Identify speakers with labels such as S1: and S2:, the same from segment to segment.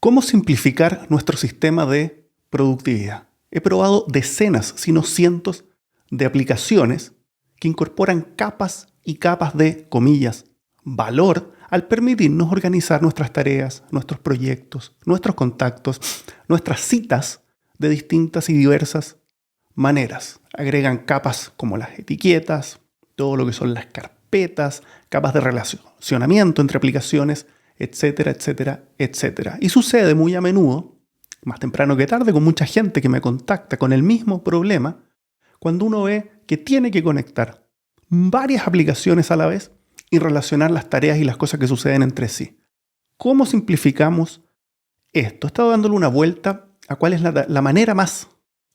S1: ¿Cómo simplificar nuestro sistema de productividad? He probado decenas, si no cientos, de aplicaciones que incorporan capas y capas de, comillas, valor al permitirnos organizar nuestras tareas, nuestros proyectos, nuestros contactos, nuestras citas de distintas y diversas maneras. Agregan capas como las etiquetas, todo lo que son las carpetas, capas de relacionamiento entre aplicaciones, etcétera, etcétera, etcétera. Y sucede muy a menudo, más temprano que tarde, con mucha gente que me contacta con el mismo problema, cuando uno ve que tiene que conectar varias aplicaciones a la vez y relacionar las tareas y las cosas que suceden entre sí. ¿Cómo simplificamos esto? He estado dándole una vuelta a cuál es la manera más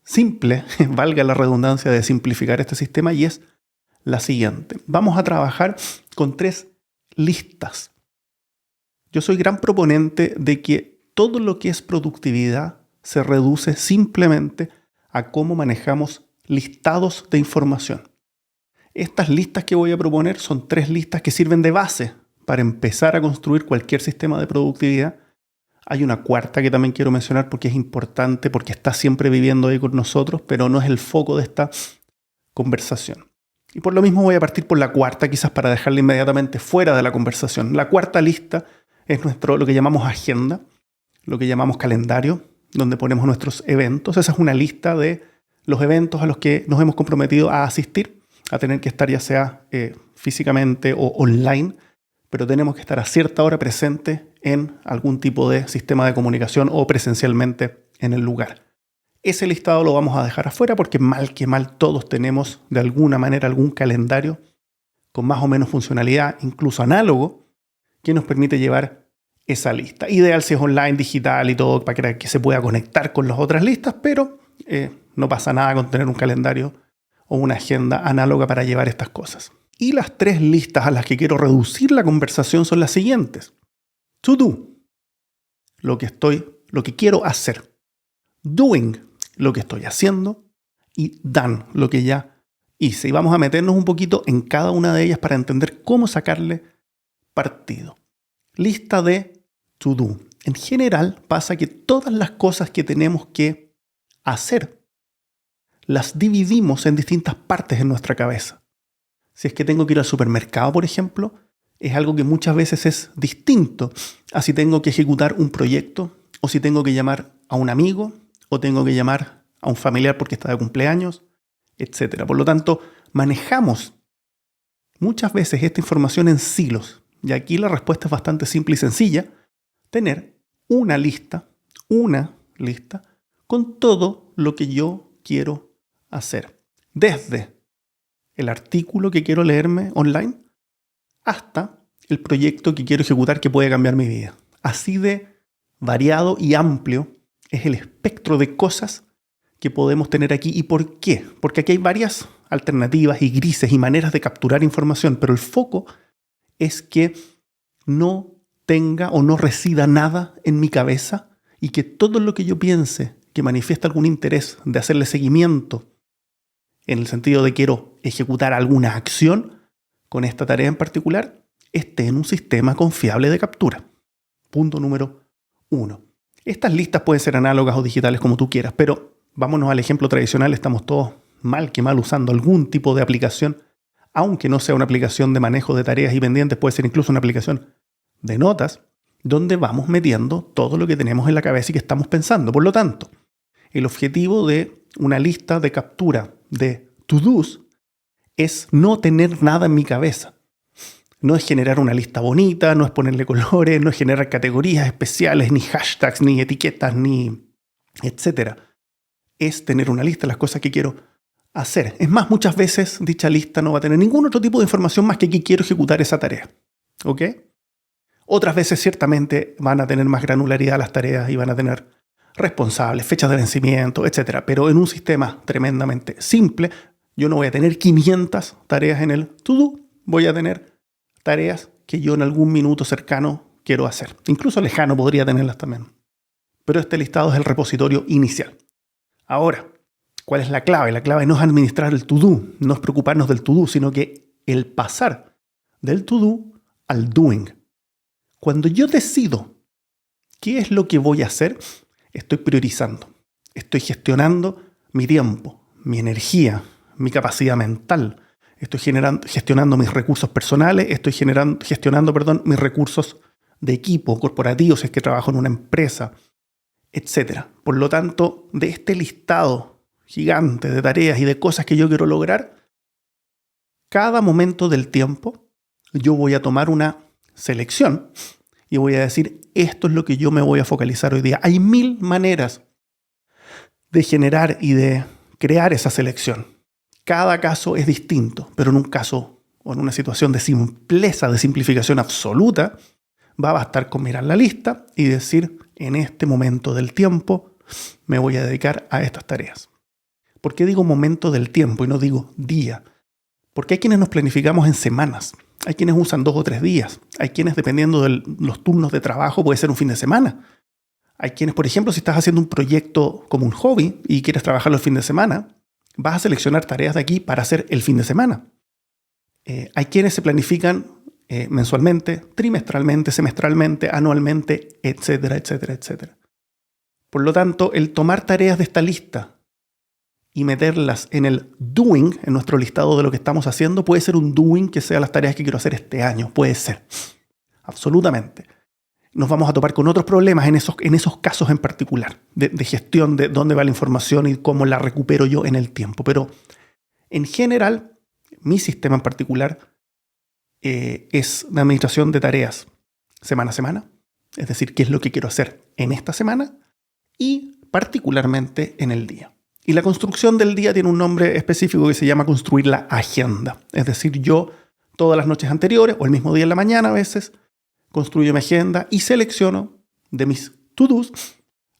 S1: simple, valga la redundancia, de simplificar este sistema, y es la siguiente. Vamos a trabajar con 3 listas. Yo soy gran proponente de que todo lo que es productividad se reduce simplemente a cómo manejamos listados de información. Estas listas que voy a proponer son 3 listas que sirven de base para empezar a construir cualquier sistema de productividad. Hay una cuarta que también quiero mencionar porque es importante, porque está siempre viviendo ahí con nosotros, pero no es el foco de esta conversación. Y por lo mismo voy a partir por la cuarta, quizás para dejarla inmediatamente fuera de la conversación. La cuarta lista es lo que llamamos agenda, lo que llamamos calendario, donde ponemos nuestros eventos. Esa es una lista de los eventos a los que nos hemos comprometido a asistir, a tener que estar ya sea físicamente o online, pero tenemos que estar a cierta hora presente en algún tipo de sistema de comunicación o presencialmente en el lugar. Ese listado lo vamos a dejar afuera porque mal que mal todos tenemos de alguna manera algún calendario con más o menos funcionalidad, incluso análogo, que nos permite llevar esa lista. Ideal si es online, digital y todo, para que se pueda conectar con las otras listas, pero no pasa nada con tener un calendario o una agenda análoga para llevar estas cosas. Y las 3 listas a las que quiero reducir la conversación son las siguientes. To do, lo que quiero hacer. Doing, lo que estoy haciendo. Y done, lo que ya hice. Y vamos a meternos un poquito en cada una de ellas para entender cómo sacarle partido. Lista de to do. En general pasa que todas las cosas que tenemos que hacer las dividimos en distintas partes en nuestra cabeza. Si es que tengo que ir al supermercado, por ejemplo, es algo que muchas veces es distinto a si tengo que ejecutar un proyecto, o si tengo que llamar a un amigo, o tengo que llamar a un familiar porque está de cumpleaños, etc. Por lo tanto, manejamos muchas veces esta información en silos. Y aquí la respuesta es bastante simple y sencilla. Tener una lista con todo lo que yo quiero hacer. Desde el artículo que quiero leerme online hasta el proyecto que quiero ejecutar que puede cambiar mi vida. Así de variado y amplio es el espectro de cosas que podemos tener aquí. ¿Y por qué? Porque aquí hay varias alternativas y grises y maneras de capturar información, pero el foco es que no tenga o no resida nada en mi cabeza y que todo lo que yo piense que manifiesta algún interés de hacerle seguimiento en el sentido de quiero ejecutar alguna acción con esta tarea en particular, esté en un sistema confiable de captura. Punto número 1. Estas listas pueden ser análogas o digitales como tú quieras, pero vámonos al ejemplo tradicional. Estamos todos mal que mal usando algún tipo de aplicación, aunque no sea una aplicación de manejo de tareas y pendientes, puede ser incluso una aplicación de notas, donde vamos metiendo todo lo que tenemos en la cabeza y que estamos pensando. Por lo tanto, el objetivo de una lista de captura de to-dos es no tener nada en mi cabeza. No es generar una lista bonita, no es ponerle colores, no es generar categorías especiales, ni hashtags, ni etiquetas, ni etcétera. Es tener una lista de las cosas que quiero hacer. Es más, muchas veces dicha lista no va a tener ningún otro tipo de información más que quiero ejecutar esa tarea. ¿Ok? Otras veces ciertamente van a tener más granularidad las tareas y van a tener responsables, fechas de vencimiento, etc. Pero en un sistema tremendamente simple, yo no voy a tener 500 tareas en el to-do, voy a tener tareas que yo en algún minuto cercano quiero hacer. Incluso lejano podría tenerlas también. Pero este listado es el repositorio inicial. Ahora, ¿cuál es la clave? La clave no es administrar el to-do, no es preocuparnos del to-do, sino que el pasar del to-do al doing. Cuando yo decido ¿Qué es lo que voy a hacer? Estoy priorizando. Estoy gestionando mi tiempo, mi energía, mi capacidad mental. Estoy gestionando mis recursos personales, estoy gestionando mis recursos de equipo, corporativos, si es que trabajo en una empresa, etc. Por lo tanto, de este listado gigante de tareas y de cosas que yo quiero lograr, cada momento del tiempo yo voy a tomar una selección y voy a decir, esto es lo que yo me voy a focalizar hoy día. Hay 1000 maneras de generar y de crear esa selección. Cada caso es distinto, pero en un caso o en una situación de simpleza, de simplificación absoluta, va a bastar con mirar la lista y decir, en este momento del tiempo me voy a dedicar a estas tareas. ¿Por qué digo momento del tiempo y no digo día? Porque hay quienes nos planificamos en semanas, hay quienes usan 2 o 3 días, hay quienes, dependiendo de los turnos de trabajo, puede ser un fin de semana. Hay quienes, por ejemplo, si estás haciendo un proyecto como un hobby y quieres trabajarlo el fin de semana, vas a seleccionar tareas de aquí para hacer el fin de semana. Hay quienes se planifican mensualmente, trimestralmente, semestralmente, anualmente, etcétera, etcétera, etcétera. Por lo tanto, el tomar tareas de esta lista y meterlas en el doing, en nuestro listado de lo que estamos haciendo, puede ser un doing que sea las tareas que quiero hacer este año. Puede ser. Absolutamente. Nos vamos a topar con otros problemas en esos casos en particular, de gestión de dónde va la información y cómo la recupero yo en el tiempo. Pero en general, mi sistema en particular es la administración de tareas semana a semana, es decir, qué es lo que quiero hacer en esta semana y particularmente en el día. Y la construcción del día tiene un nombre específico que se llama construir la agenda. Es decir, yo todas las noches anteriores o el mismo día en la mañana a veces construyo mi agenda y selecciono de mis to-dos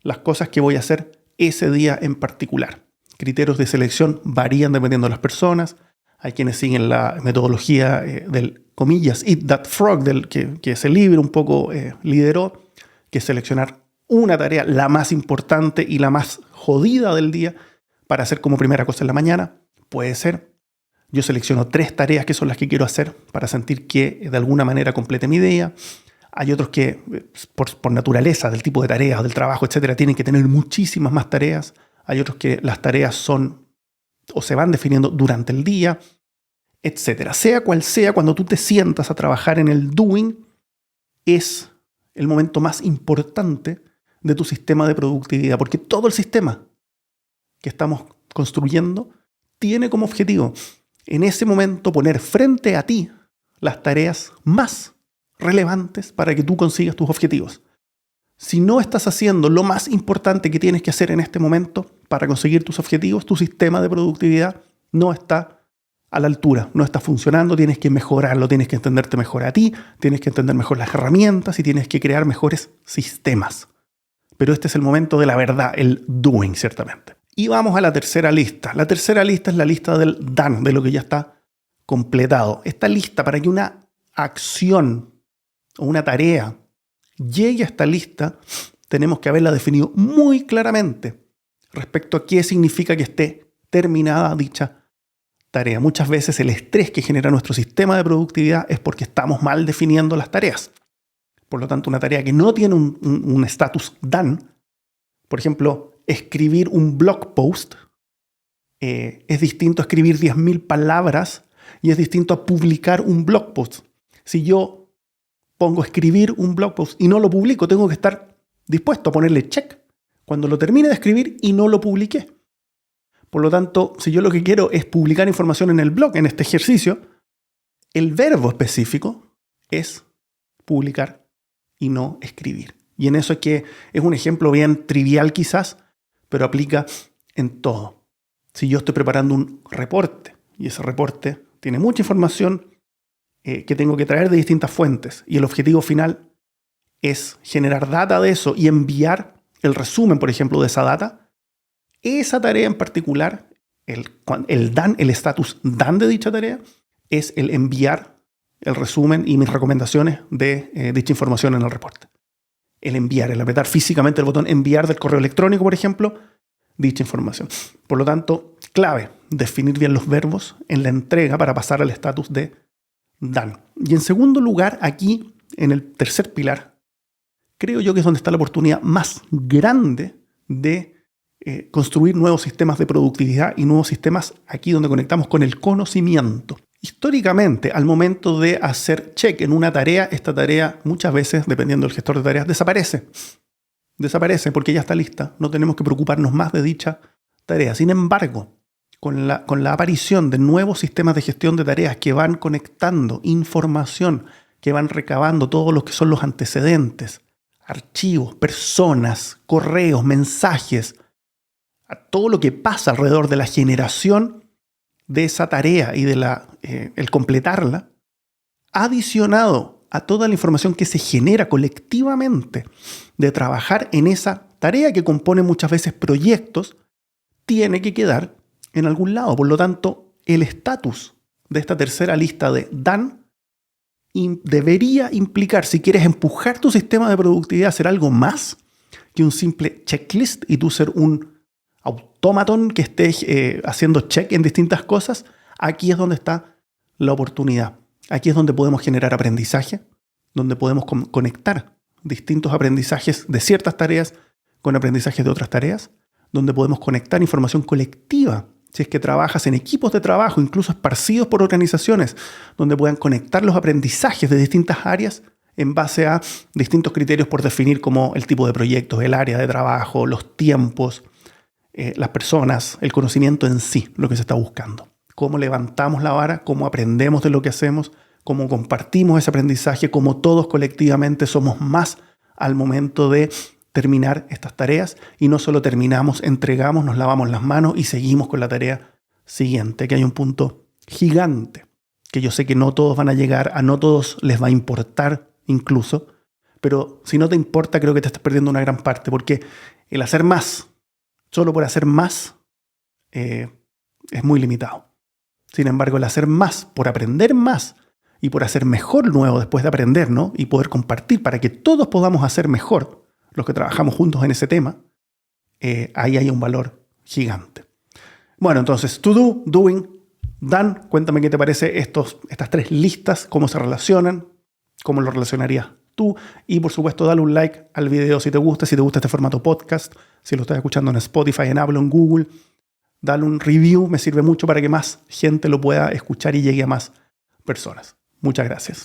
S1: las cosas que voy a hacer ese día en particular. Criterios de selección varían dependiendo de las personas. Hay quienes siguen la metodología del, comillas, Eat That Frog, que ese libro un poco lideró, que es seleccionar una tarea, la más importante y la más jodida del día, para hacer como primera cosa en la mañana. Puede ser. Yo selecciono 3 tareas que son las que quiero hacer para sentir que de alguna manera complete mi día. Hay otros que, por naturaleza del tipo de tareas, del trabajo, etcétera, tienen que tener muchísimas más tareas. Hay otros que las tareas son o se van definiendo durante el día, etcétera. Sea cual sea, cuando tú te sientas a trabajar en el doing, es el momento más importante de tu sistema de productividad, porque todo el sistema que estamos construyendo tiene como objetivo en ese momento poner frente a ti las tareas más relevantes para que tú consigas tus objetivos. Si no estás haciendo lo más importante que tienes que hacer en este momento para conseguir tus objetivos, tu sistema de productividad no está a la altura, no está funcionando, tienes que mejorarlo, tienes que entenderte mejor a ti, tienes que entender mejor las herramientas y tienes que crear mejores sistemas. Pero este es el momento de la verdad, el doing, ciertamente. Y vamos a la tercera lista. La tercera lista es la lista del done, de lo que ya está completado. Esta lista, para que una acción o una tarea llegue a esta lista, tenemos que haberla definido muy claramente respecto a qué significa que esté terminada dicha tarea. Muchas veces el estrés que genera nuestro sistema de productividad es porque estamos mal definiendo las tareas. Por lo tanto, una tarea que no tiene un estatus done, por ejemplo, escribir un blog post, es distinto a escribir 10.000 palabras y es distinto a publicar un blog post. Si yo pongo escribir un blog post y no lo publico, tengo que estar dispuesto a ponerle check cuando lo termine de escribir y no lo publiqué. Por lo tanto, si yo lo que quiero es publicar información en el blog, en este ejercicio, el verbo específico es publicar y no escribir. Y en eso es que es un ejemplo bien trivial quizás, pero aplica en todo. Si yo estoy preparando un reporte y ese reporte tiene mucha información que tengo que traer de distintas fuentes y el objetivo final es generar data de eso y enviar el resumen, por ejemplo, de esa data, esa tarea en particular, el estatus done de dicha tarea, es el enviar el resumen y mis recomendaciones de dicha información en el reporte. El enviar, el apretar físicamente el botón enviar del correo electrónico, por ejemplo, dicha información. Por lo tanto, clave, definir bien los verbos en la entrega para pasar al estatus de done. Y en segundo lugar, aquí, en el tercer pilar, creo yo que es donde está la oportunidad más grande de construir nuevos sistemas de productividad y nuevos sistemas aquí donde conectamos con el conocimiento. Históricamente, al momento de hacer check en una tarea, esta tarea muchas veces, dependiendo del gestor de tareas, desaparece. Desaparece porque ya está lista. No tenemos que preocuparnos más de dicha tarea. Sin embargo, con la aparición de nuevos sistemas de gestión de tareas que van conectando información, que van recabando todo lo que son los antecedentes, archivos, personas, correos, mensajes, a todo lo que pasa alrededor de la generación de esa tarea y de el completarla, adicionado a toda la información que se genera colectivamente de trabajar en esa tarea que compone muchas veces proyectos, tiene que quedar en algún lado. Por lo tanto, el estatus de esta tercera lista de Dan debería implicar, si quieres empujar tu sistema de productividad a hacer algo más que un simple checklist y tú ser un autómaton que esté haciendo check en distintas cosas, aquí es donde está la oportunidad. Aquí es donde podemos generar aprendizaje, donde podemos conectar distintos aprendizajes de ciertas tareas con aprendizajes de otras tareas, donde podemos conectar información colectiva, si es que trabajas en equipos de trabajo, incluso esparcidos por organizaciones, donde puedan conectar los aprendizajes de distintas áreas en base a distintos criterios por definir como el tipo de proyectos, el área de trabajo, los tiempos, las personas, el conocimiento en sí, lo que se está buscando. Cómo levantamos la vara, cómo aprendemos de lo que hacemos, cómo compartimos ese aprendizaje, cómo todos colectivamente somos más al momento de terminar estas tareas y no solo terminamos, entregamos, nos lavamos las manos y seguimos con la tarea siguiente, que hay un punto gigante, que yo sé que no todos van a llegar, a no todos les va a importar incluso, pero si no te importa creo que te estás perdiendo una gran parte, porque el hacer más, solo por hacer más, es muy limitado. Sin embargo, el hacer más, por aprender más y por hacer mejor nuevo después de aprender, ¿no? Y poder compartir para que todos podamos hacer mejor, los que trabajamos juntos en ese tema, ahí hay un valor gigante. Bueno, entonces, to do, doing, done. Cuéntame qué te parece estas tres listas, cómo se relacionan, cómo lo relacionarías tú. Y por supuesto, dale un like al video si te gusta este formato podcast, si lo estás escuchando en Spotify, en Apple, en Google. Dale un review, me sirve mucho para que más gente lo pueda escuchar y llegue a más personas. Muchas gracias.